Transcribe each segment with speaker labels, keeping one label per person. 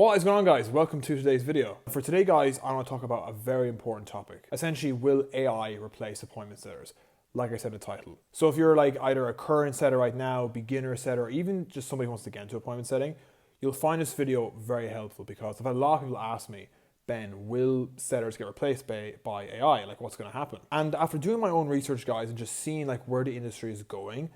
Speaker 1: What is going on, guys? Welcome to today's video. For today, guys, I want to talk about a very important topic. Essentially, will AI replace appointment setters? Like I said in the title. So if you're like either a current setter right now, beginner setter, or even just somebody who wants to get into appointment setting, you'll find this video very helpful because I've had a lot of people ask me, Ben, will setters get replaced by AI? Like, what's going to happen? And after doing my own research, guys, and just seeing like where the industry is going,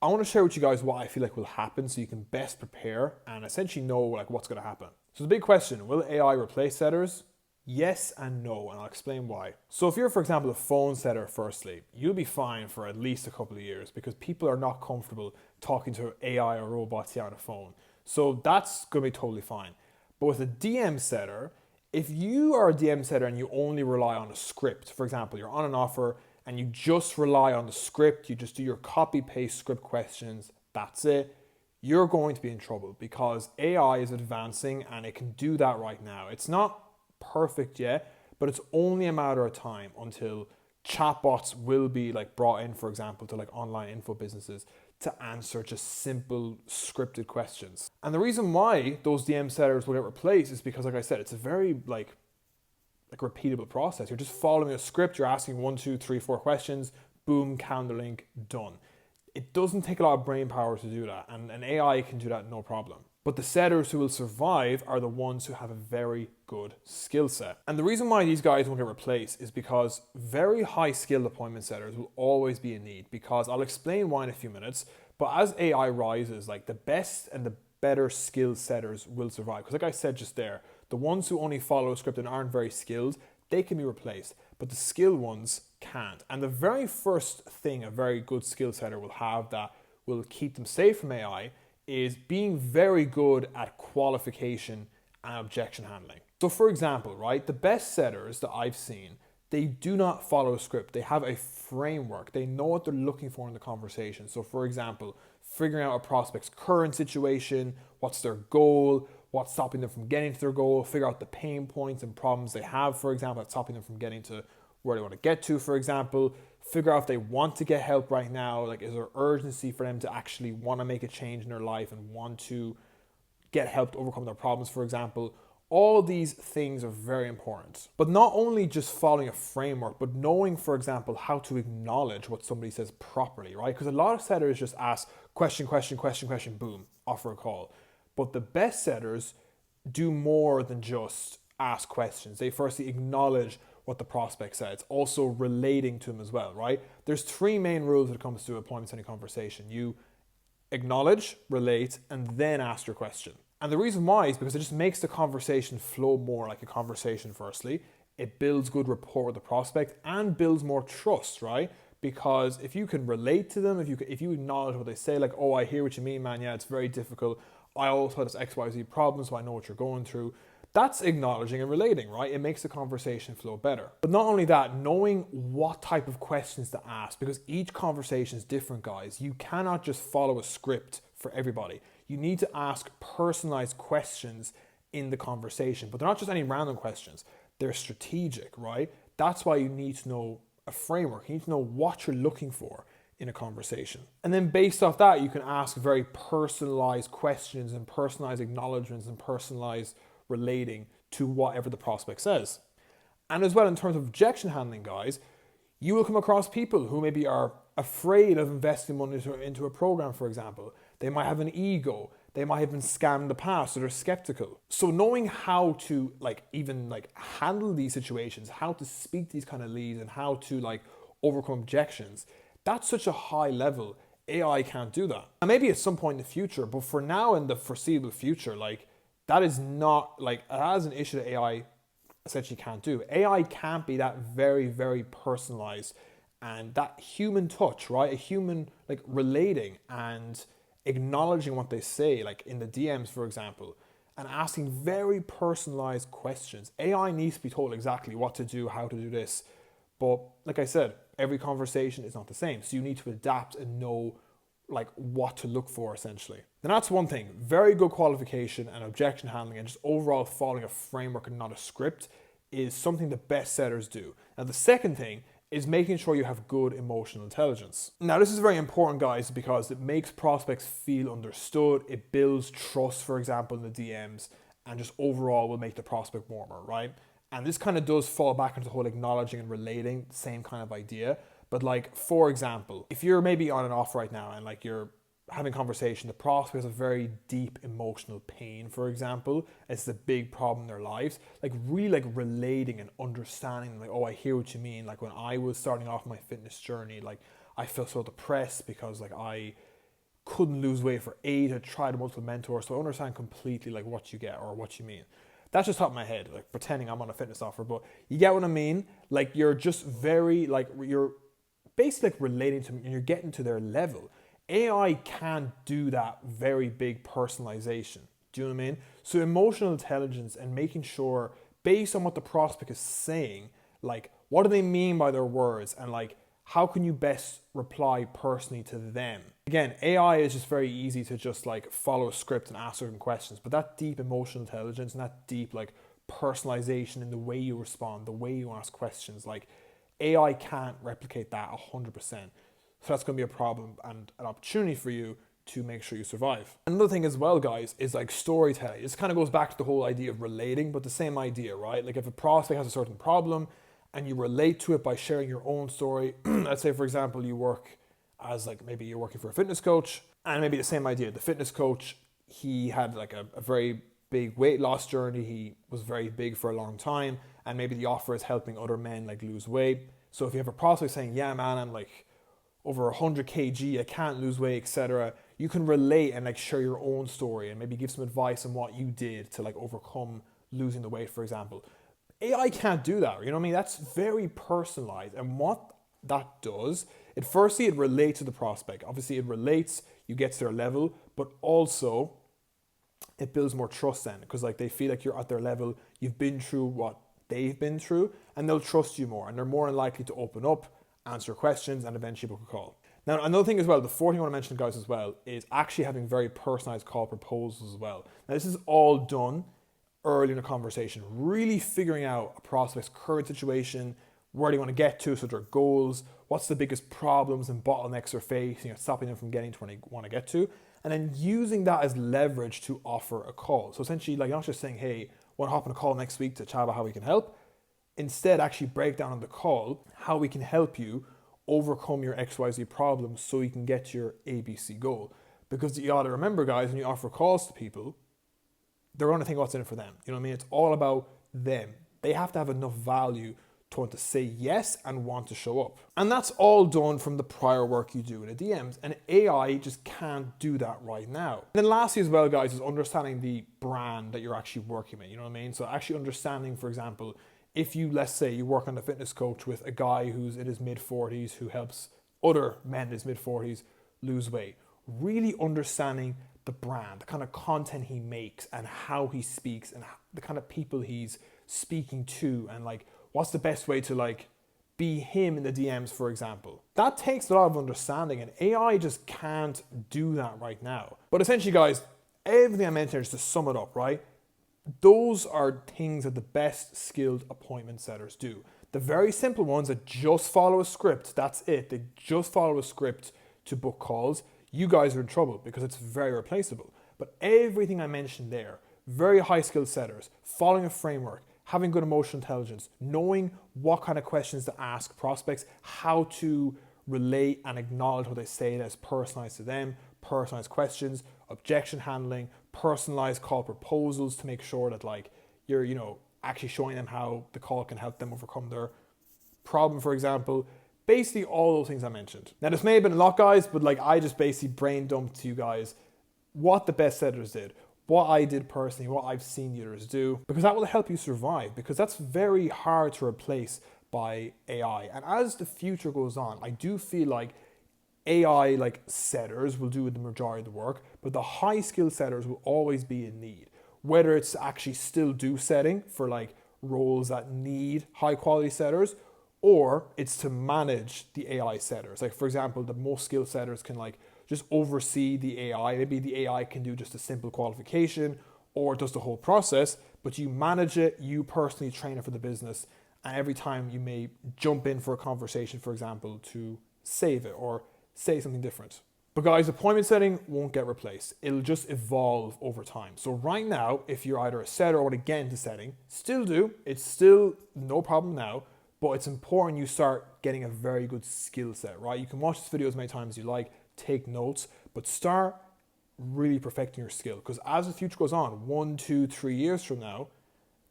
Speaker 1: I want to share with you guys what I feel like will happen so you can best prepare and essentially know like what's going to happen. So the big question, will AI replace setters? Yes and no, and I'll explain why. So if you're, for example, a phone setter, firstly, you'll be fine for at least a couple of years because people are not comfortable talking to AI or robots here on a phone. So that's going to be totally fine. But with a DM setter, if you are a DM setter and you only rely on a script, for example, you're on an offer and you just rely on the script, you just do your copy-paste script questions, that's it, you're going to be in trouble because AI is advancing and it can do that right now. It's not perfect yet, but it's only a matter of time until chatbots will be like brought in, for example, to like online info businesses to answer just simple scripted questions. And the reason why those DM setters will get replaced is because, like I said, it's a very like repeatable process. You're just following a script, you're asking 1, 2, 3, 4 questions, boom, calendar link, done. It doesn't take a lot of brain power to do that, and an AI can do that no problem. But the setters who will survive are the ones who have a very good skill set. And the reason why these guys won't get replaced is because very high skilled appointment setters will always be in need, because I'll explain why in a few minutes, but as AI rises, like the best and the better skilled setters will survive. Because like I said just there, the ones who only follow a script and aren't very skilled, they can be replaced, but the skilled ones can't. And the very first thing a very good skill setter will have that will keep them safe from AI is being very good at qualification and objection handling. So for example, right, the best setters that I've seen, they do not follow a script. They have a framework. They know what they're looking for in the conversation. So for example, figuring out a prospect's current situation, what's their goal, what's stopping them from getting to their goal, figure out the pain points and problems they have, for example, that's stopping them from getting to where they want to get to, for example, figure out if they want to get help right now, like is there urgency for them to actually want to make a change in their life and want to get help to overcome their problems, for example. All these things are very important. But not only just following a framework, but knowing, for example, how to acknowledge what somebody says properly, right? Because a lot of setters just ask question, question, question, question, boom, offer a call. But the best setters do more than just ask questions. They firstly acknowledge what the prospect said. It's also relating to them as well, right? There's 3 main rules when it comes to appointment setting conversation. You acknowledge, relate, and then ask your question. And the reason why is because it just makes the conversation flow more like a conversation, firstly. It builds good rapport with the prospect and builds more trust, right? Because if you can relate to them, if you acknowledge what they say, like, oh, I hear what you mean, man, yeah, it's very difficult. I also had this XYZ problem, so I know what you're going through. That's acknowledging and relating, right? It makes the conversation flow better. But not only that, knowing what type of questions to ask, because each conversation is different, guys. You cannot just follow a script for everybody. You need to ask personalized questions in the conversation, but they're not just any random questions. They're strategic, right? That's why you need to know a framework. You need to know what you're looking for in a conversation. And then based off that, you can ask very personalized questions and personalized acknowledgements and personalized relating to whatever the prospect says. And as well, in terms of objection handling, guys, you will come across people who maybe are afraid of investing money into a program, for example. They might have an ego. They might have been scammed in the past, so they're skeptical. So knowing how to even handle these situations, how to speak these kind of leads and how to overcome objections, that's such a high level. AI can't do that. And maybe at some point in the future, but for now in the foreseeable future, that is not that is an issue that AI essentially can't do. AI can't be that very, very personalized and that human touch, right? A human relating and acknowledging what they say, like in the DMs, for example, and asking very personalized questions. AI needs to be told exactly what to do, how to do this. But like I said, every conversation is not the same. So you need to adapt and know what to look for, essentially. And that's one thing. Very good qualification and objection handling and just overall following a framework and not a script is something the best setters do. Now the second thing is making sure you have good emotional intelligence. Now this is very important, guys, because it makes prospects feel understood. It builds trust, for example, in the DMs, and just overall will make the prospect warmer, right? And this kind of does fall back into the whole acknowledging and relating, same kind of idea. But like, for example, if you're maybe on and off right now and like you're having conversation, the prospect has a very deep emotional pain, for example, it's a big problem in their lives, like really like relating and understanding, like, oh, I hear what you mean. Like when I was starting off my fitness journey, like I felt so depressed because like I couldn't lose weight for 8. I tried multiple mentors, so I understand completely like what you get or what you mean. That's just top of my head, like pretending I'm on a fitness offer, but you get what I mean? Like you're just very, like you're basically like relating to them and you're getting to their level. AI can't do that very big personalization. Do you know what I mean? So emotional intelligence and making sure, based on what the prospect is saying, like what do they mean by their words, and like how can you best reply personally to them? Again, AI is just very easy to just like follow a script and ask certain questions, but that deep emotional intelligence and that deep like personalization in the way you respond, the way you ask questions, like AI can't replicate that 100%. So that's going to be a problem and an opportunity for you to make sure you survive. Another thing as well, guys, is like storytelling. This kind of goes back to the whole idea of relating, but the same idea, right? Like if a prospect has a certain problem and you relate to it by sharing your own story. Let's say, for example, you work as like, maybe you're working for a fitness coach, and maybe the same idea. The fitness coach, he had like a very big weight loss journey. He was very big for a long time, and maybe the offer is helping other men like lose weight. So if you have a prospect saying, yeah, man, I'm like over 100 kg, I can't lose weight, etc., you can relate and like share your own story and maybe give some advice on what you did to like overcome losing the weight, for example. AI can't do that, you know what I mean? That's very personalized. And what that does, it relates to the prospect. Obviously it relates, you get to their level, but also it builds more trust then, because like they feel like you're at their level, you've been through what they've been through, and they'll trust you more, and they're more likely to open up, answer questions, and eventually book a call. Now, another thing as well, the fourth thing I want to mention, guys, as well, is actually having very personalized call proposals as well. Now, this is all done early in a conversation, really figuring out a prospect's current situation, where they want to get to, so their goals, what's the biggest problems and bottlenecks they're facing, stopping them from getting to where they want to get to, and then using that as leverage to offer a call. So essentially, like, you're not just saying, hey, want to hop on a call next week to chat about how we can help. Instead, actually break down on the call how we can help you overcome your XYZ problems so you can get to your ABC goal. Because you gotta remember, guys, when you offer calls to people, they're gonna think what's in it for them. You know what I mean? It's all about them. They have to have enough value to want to say yes and want to show up. And that's all done from the prior work you do in the DMs. And AI just can't do that right now. And then lastly as well, guys, is understanding the brand that you're actually working with. You know what I mean? So actually understanding, for example, if you, let's say you work on a fitness coach with a guy who's in his mid-40s who helps other men in his mid-40s lose weight, really understanding the brand, the kind of content he makes and how he speaks and the kind of people he's speaking to, and like what's the best way to like be him in the DMs, for example. That takes a lot of understanding, and AI just can't do that right now. But essentially, guys, everything I mentioned, just to sum it up, right? Those are things that the best skilled appointment setters do. The very simple ones that just follow a script, that's it. They just follow a script to book calls. You guys are in trouble because it's very replaceable. But everything I mentioned there, very high skilled setters, following a framework, having good emotional intelligence, knowing what kind of questions to ask prospects, how to relate and acknowledge what they say that's personalized to them, personalized questions, objection handling, personalized call proposals to make sure that like you're, actually showing them how the call can help them overcome their problem, for example. Basically all those things I mentioned. Now this may have been a lot, guys, but like I just basically brain dumped to you guys what the best setters did, what I did personally, what I've seen the others do, because that will help you survive, because that's very hard to replace by AI. And as the future goes on, I do feel like AI like setters will do the majority of the work, but the high skill setters will always be in need. Whether it's actually still do setting for like roles that need high quality setters, or it's to manage the AI setters. Like for example, the most skilled setters can like just oversee the AI. Maybe the AI can do just a simple qualification or does the whole process, but you manage it, you personally train it for the business, and every time you may jump in for a conversation, for example, to save it or say something different. But guys, appointment setting won't get replaced. It'll just evolve over time. So right now, if you're either a setter or want to get into setting, still do. It's still no problem now, but it's important you start getting a very good skill set, right? You can watch this video as many times as you like, take notes, but start really perfecting your skill. Because as the future goes on, 1, 2, 3 years from now,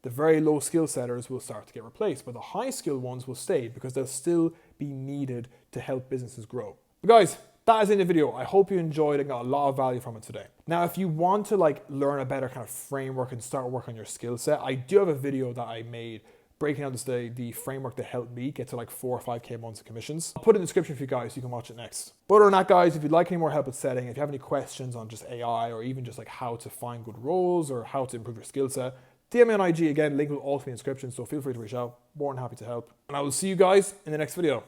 Speaker 1: the very low skill setters will start to get replaced, but the high skill ones will stay because they'll still be needed to help businesses grow. But guys, that is in the video. I hope you enjoyed and got a lot of value from it today. Now, if you want to learn a better kind of framework and start working on your skill set, I do have a video that I made breaking down the framework that helped me get to 4 or 5K months of commissions. I'll put it in the description for you guys so you can watch it next. But other than that, guys, if you'd like any more help with setting, if you have any questions on just AI or even just how to find good roles or how to improve your skill set, DM me on IG again, link will also be in the description, so feel free to reach out. More than happy to help. And I will see you guys in the next video.